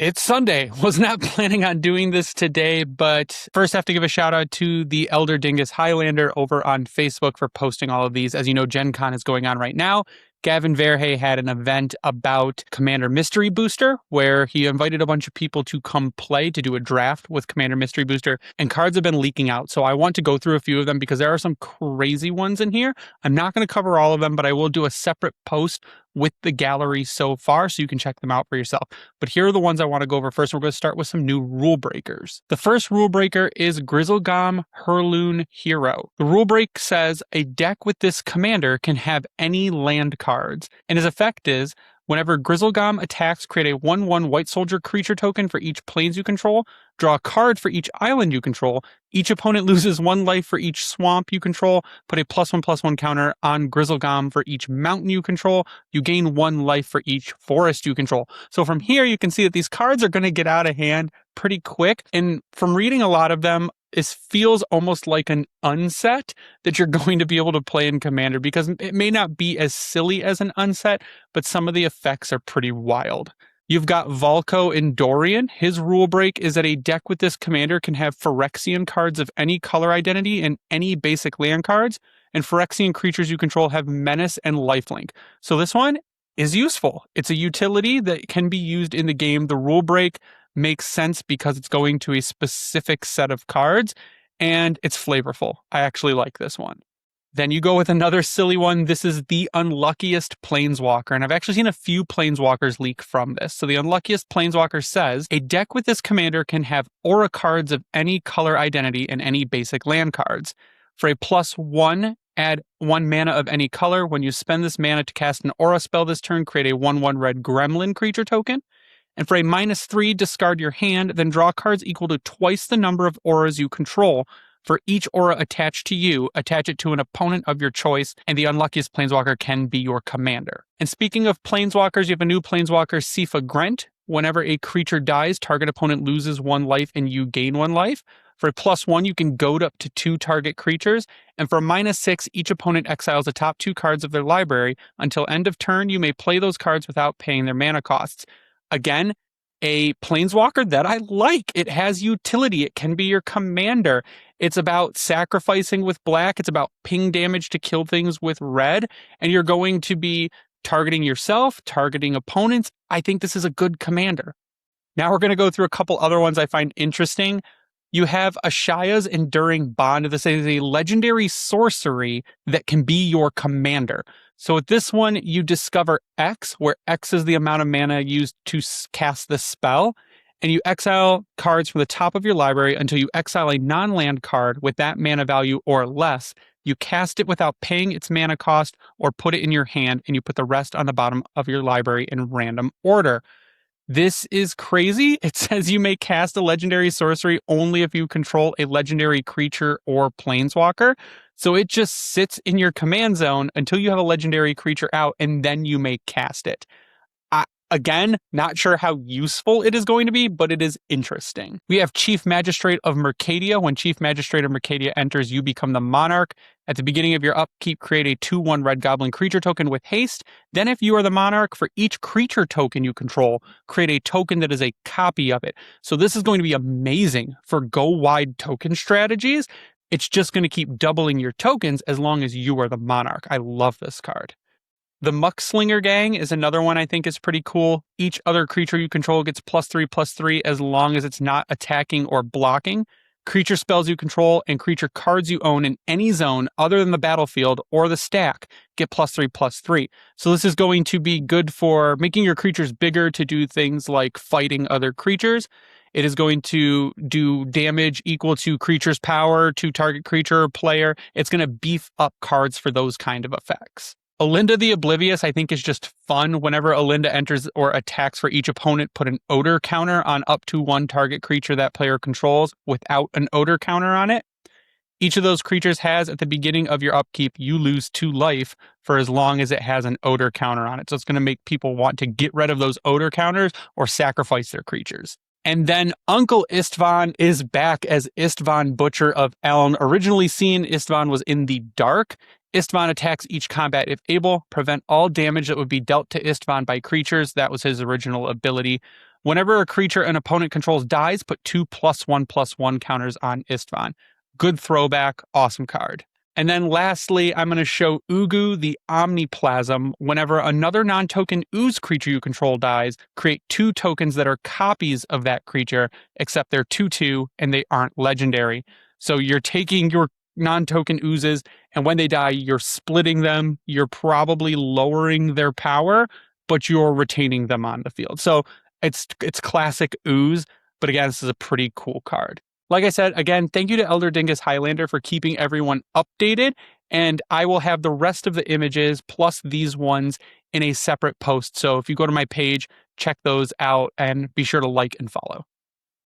It's Sunday. Was not planning on doing this today, but first I have to give a shout out to the Elder Dingus Highlander over on Facebook for posting all of these. As you know, Gen Con is going on right now. Gavin Verhey had an event about Commander Mystery Booster, where he invited a bunch of people to come play to do a draft with Commander Mystery Booster, and cards have been leaking out. So I want to go through a few of them because there are some crazy ones in here. I'm not going to cover all of them, but I will do a separate post with the gallery so far so you can check them out for yourself. But here are the ones I want to go over first. We're going to start with some new rule breakers. The first rule breaker is Grizzlegom Heirloom Hero. The rule break says a deck with this commander can have any land cards, and his effect is whenever Grizzlegom attacks, create a 1/1 white soldier creature token for each planes you control, draw a card for each island you control, each opponent loses 1 life for each swamp you control, put a +1/+1 counter on Grizzlegom for each mountain you control, you gain 1 life for each forest you control. So from here you can see that these cards are going to get out of hand pretty quick, and from reading a lot of them, it feels almost like an unset that you're going to be able to play in Commander, because it may not be as silly as an unset, but some of the effects are pretty wild. You've got Volko in Dorian. His rule break is that a deck with this commander can have Phyrexian cards of any color identity and any basic land cards, and Phyrexian creatures you control have Menace and Lifelink. So this one is useful. It's a utility that can be used in the game. The rule break makes sense because it's going to a specific set of cards, and it's flavorful. I actually like this one. Then you go with another silly one. This is the Unluckiest Planeswalker, and I've actually seen a few Planeswalkers leak from this. So the Unluckiest Planeswalker says, a deck with this commander can have aura cards of any color identity and any basic land cards. For a +1, add 1 mana of any color. When you spend this mana to cast an aura spell this turn, create a 1/1 red gremlin creature token. And for a -3, discard your hand, then draw cards equal to twice the number of auras you control. For each aura attached to you, attach it to an opponent of your choice, and the Unluckiest Planeswalker can be your commander. And speaking of Planeswalkers, you have a new Planeswalker, Sifa Grent. Whenever a creature dies, target opponent loses 1 life and you gain 1 life. For a +1, you can goad up to 2 target creatures. And for a -6, each opponent exiles the top 2 cards of their library. Until end of turn, you may play those cards without paying their mana costs. Again, a Planeswalker that I like. It has utility. It can be your commander. It's about sacrificing with black. It's about ping damage to kill things with red. And you're going to be targeting yourself, targeting opponents. I think this is a good commander. Now we're going to go through a couple other ones I find interesting. You have Ashaya's Enduring Bond. This is a legendary sorcery that can be your commander. So with this one, you discover X, where X is the amount of mana used to cast the spell, and you exile cards from the top of your library until you exile a non-land card with that mana value or less. You cast it without paying its mana cost or put it in your hand, and you put the rest on the bottom of your library in random order. This is crazy. It says you may cast a legendary sorcery only if you control a legendary creature or planeswalker. So it just sits in your command zone until you have a legendary creature out, and then you may cast it. Again, not sure how useful it is going to be, but it is interesting. We have Chief Magistrate of Mercadia. When Chief Magistrate of Mercadia enters, you become the monarch. At the beginning of your upkeep, create a 2/1 red goblin creature token with haste. Then if you are the monarch, for each creature token you control, create a token that is a copy of it. So this is going to be amazing for go-wide token strategies. It's just going to keep doubling your tokens as long as you are the monarch. I love this card. The Muckslinger Gang is another one I think is pretty cool. Each other creature you control gets +3/+3 as long as it's not attacking or blocking. Creature spells you control and creature cards you own in any zone other than the battlefield or the stack get +3/+3. So this is going to be good for making your creatures bigger to do things like fighting other creatures. It is going to do damage equal to creature's power to target creature or player. It's going to beef up cards for those kind of effects. Olinda the Oblivious, I think, is just fun. Whenever Olinda enters or attacks for each opponent, put an odor counter on up to 1 target creature that player controls without an odor counter on it. Each of those creatures has, at the beginning of your upkeep, you lose 2 life for as long as it has an odor counter on it. So it's going to make people want to get rid of those odor counters or sacrifice their creatures. And then Uncle Istvan is back as Istvan, Butcher of Eln. Originally seen, Istvan was in the dark. Istvan attacks each combat if able, prevent all damage that would be dealt to Istvan by creatures. That was his original ability. Whenever a creature an opponent controls dies, put 2+1/+1 counters on Istvan. Good throwback, awesome card. And then lastly, I'm going to show Ugu the Omniplasm. Whenever another non-token ooze creature you control dies, create 2 tokens that are copies of that creature, except they're 2/2 and they aren't legendary. So you're taking your non-token oozes, and when they die, you're splitting them. You're probably lowering their power, but you're retaining them on the field. So it's classic ooze, but again, this is a pretty cool card. Like I said, again, thank you to Elder Dingus Highlander for keeping everyone updated, and I will have the rest of the images plus these ones in a separate post. So if you go to my page, check those out and be sure to like and follow.